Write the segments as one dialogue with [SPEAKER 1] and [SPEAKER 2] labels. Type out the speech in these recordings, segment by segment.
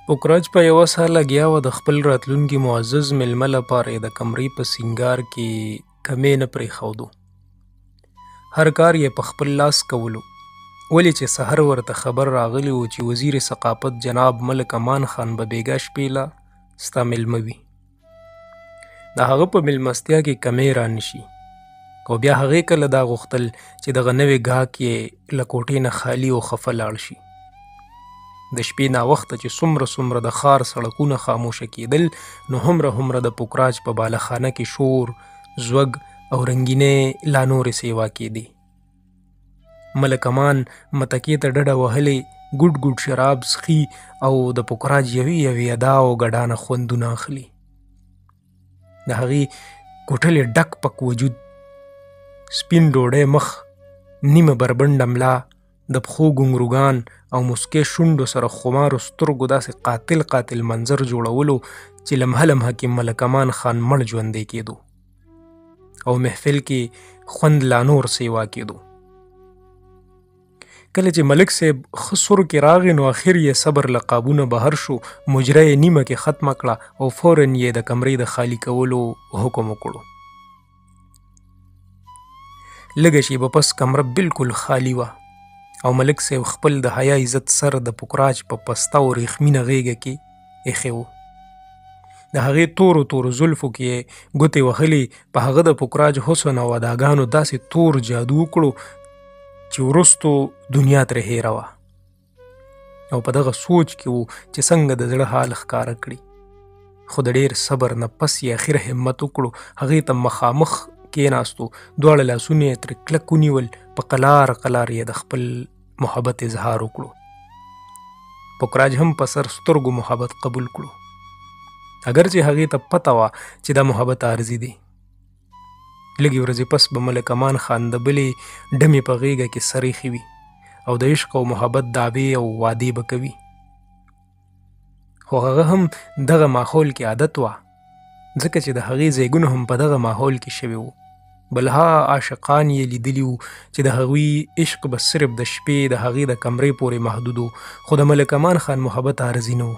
[SPEAKER 1] پوکراج په یوه ساه لګیا وه د خپل راتلونکي معزز میلمه لپاره یې د کمرې په سینګار کې کمی نه پرېښودو. هر کار یې په خپل لاس کولو. ولې چې سحر ورته خبر راغلی و چې وزیر ثقافت جناب ملک امان خان به بیګا شپېله ستا میلمه وي. د هغه په میلمستیا کې کمی رانشي او بیا هغې کله دا غوښتل چې دغه نوې ګاهک یې له کوټې نه خالي او خفه لاړ شي. د شپې ناوخته چې څومره د ښار سړکونه خاموشه کېدل نو هومره د پوکراج په بالخانه کې شور، زوږ او رنګینۍ لا نورې سیوا کېدې. ملک امان متکې ته ډډه وهلې ګوډ شراب څښي او د پوکراج یوې ادا او ګډانه خوندونه اخلي. د هغې کوټلې ډک پک وجود، سپین ډوډۍ مخ، نیمه بربنډه ملا، د پښو ګونګروګان او مسکې شونډو سره خمارو سترګو داسې قاتل منظر جوړولو چې لمحه کې ملک امان خان مړ ژوندی کېدو او محفل کې خوند لا نور سیوا کېدو. کله چې ملک صاحب ښه سور کې راغی نو اخر یې صبر له قابونه بهر شو، مجره یې نیمه کې ختمه کړه او فوراً یې د کمرې د خالي کولو حکم وکړو. لږه شیبه پس کمره بالکل خالي وه او ملک صاحب خپل د حیا عزت سر د پوکراج په پسته او ریخمینه غیږه کې ایښی و. د هغې تورو زلفو کې یې ګوتې وهلې. په هغه د پوکراج حسن او اداګانو داسې تور جادو وکړو چې وروستو دنیا ترې هیره وه او په دغه سوچ کې و چې څنګه د زړه حال ښکاره کړي. خو د ډېر صبر نه پس یې اخر همت وکړو. هغې ته مخامخ کېناستو، دواړه لاسونه یې ترې کلک ونیول، په قلار یې د خپل محبت اظهار وکړو. پوکراج هم په سر سترګو محبت قبول کړو، اگر چې هغې ته پته وه چې دا محبت عارضي دی. لږې ورځې پس به ملک امان خان د بلې ډمې په غېږه کې سر ایښی وي او د عشق او محبت دعوې او وعدې به کوي. خو هغه هم دغه ماحول کې عادت وه، ځکه چې د هغې زیږون هم په دغه ماحول کې شوی و. بلها عاشقان یې لیدلي وو چې د هغوی عشق به صرف د شپې د هغې د کمرې پورې محدود و، خو د ملک امان خان محبت عارضي نه و.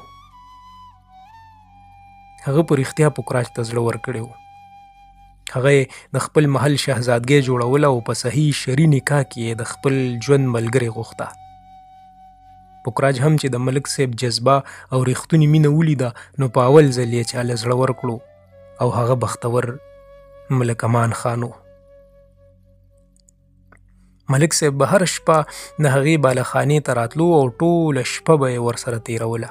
[SPEAKER 1] هغه په رښتیا پوکراج ته زړه ورکړی و. هغه یې د خپل محل شهزادګۍ جوړوله او په صحیح شرعي نکاح کې یې د خپل ژوند ملګرې غوښته. پوکراج هم چې د ملک صاحب جذبه او ریښتونې مینه ولیده نو په اول ځل یې چاله زړه ورکړو او هغه بختور ملک امان خان و. ملک صاحب به هره شپه د هغې بالخانې ته راتلو او ټوله شپه به یې ورسره تیروله.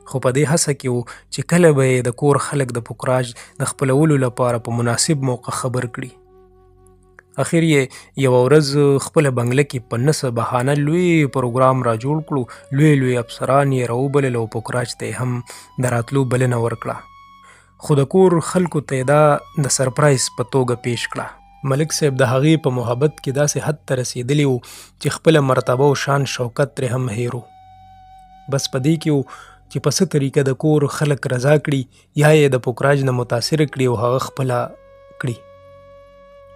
[SPEAKER 1] خو په دې هڅه کې و چې کله به یې د کور خلک د پوکراج د خپلولو لپاره په مناسب موقع خبر کړي. اخر یې یوه ورځ خپله بنګله کې په نسه بهانه لوی پروګرام را جوړ کړو. لوی افسران یې راوبلل او پوکراج ته یې هم د راتلو بلنه ورکړه. خو د کور خلکو ته یې دا د سرپرایز په توګه پیش کړه. ملک صاحب د هغې په محبت کې داسې حد ته رسېدلی و چې خپله مرتبه او شان شوکت ترې هم هیر و. بس په دې کې و چې په څه طریقه د کور خلک رضا کړي یا یې د پوکراج نه متاثره کړي او هغه خپله کړي.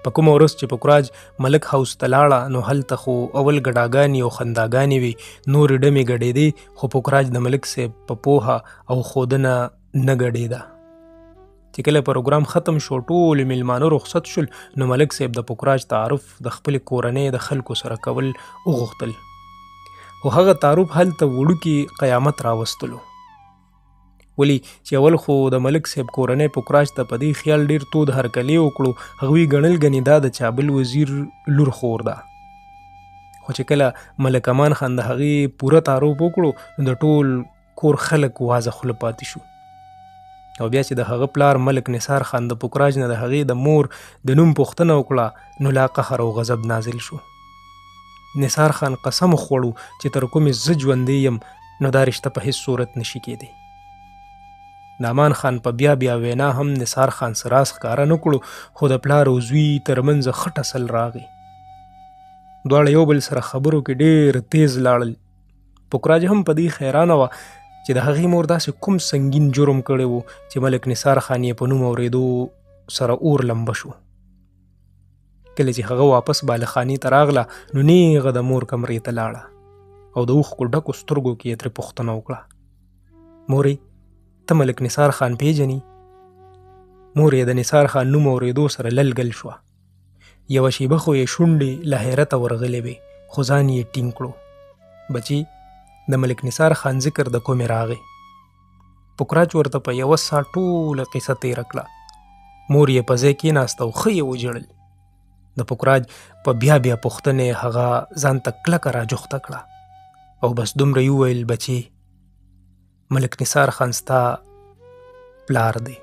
[SPEAKER 1] په کومه ورځ چې پوکراج ملک هاوس ته لاړه نو هلته خو اول ګډاګانې او خنداګانې وي، نورې ډمې ګډېدې، خو پوکراج د ملک صاحب په پوهه او ښودنه نه ګډېده. چې کله پروګرام ختم شو ټول میلمانه رخصت شول نو ملک صاحب د پوکراج تعارف د خپلې کورنۍ د خلکو سره کول وغوښتل. خو هغه تعارف هلته وړوکي قیامت راوستلو. ولی چې اول خو د ملک صاحب کورنۍ پوکراج ته په دې خیال ډېر تود هرکلی وکړو، هغوی ګڼل ګنې دا د چابل وزیر لور خور ده. خو چې کله ملک امان خان د هغې پوره تعارف وکړو نو د ټول کور خلک وازه خوله پاتې شو. او بیا چې د هغه پلار ملک نثار خان د پوکراج نه د هغې د مور د نوم پوښتنه وکړه نو لا قهر او غضب نازل شو. نثار خان قسم خوړو چې تر کومې زه ژوندی یم نو دا رشته په هیڅ صورت نشي کېدی. د امان خان په بیا وینا هم نثار خان څه راز ښکاره نه کړو، خو د پلار او زوی ترمنځ خټ اصل راغی. دواړه یو بل سره خبرو کې ډېر تیز لاړل. پوکراج هم په دې حیرانه وه چې د هغې مور داسې کوم سنګین جرم کړی و چې ملک نثار خان یې په نوم اورېدو سره اور لمبه شو. کله چې هغه واپس بالخانې ته راغله نو نیغه د مور کمرې ته لاړه او د اوښکو ډکو سترګو کې یې ترې پوښتنه وکړه مورې ته ملک نثار خان پیژنې؟ مور یې د نثار خان نوم اورېدو سره للګل شوه. یوه شیبه خو یې شونډې له حیرته ورغلې وې، خو ځان یې ټینګ کړو. بچي د ملک نثار خان ذکر د کومې راغی؟ پوکراج ورته په یوه سا ټوله قصه تېره کړه. مور یې په ځای کېناسته او ښه یې وژړل. د پوکراج په بیا پوښتنې هغه ځان ته کلکه راجوخته کړه او بس دومره یې وویل، بچي ملک نثار خان ستا پلار دی.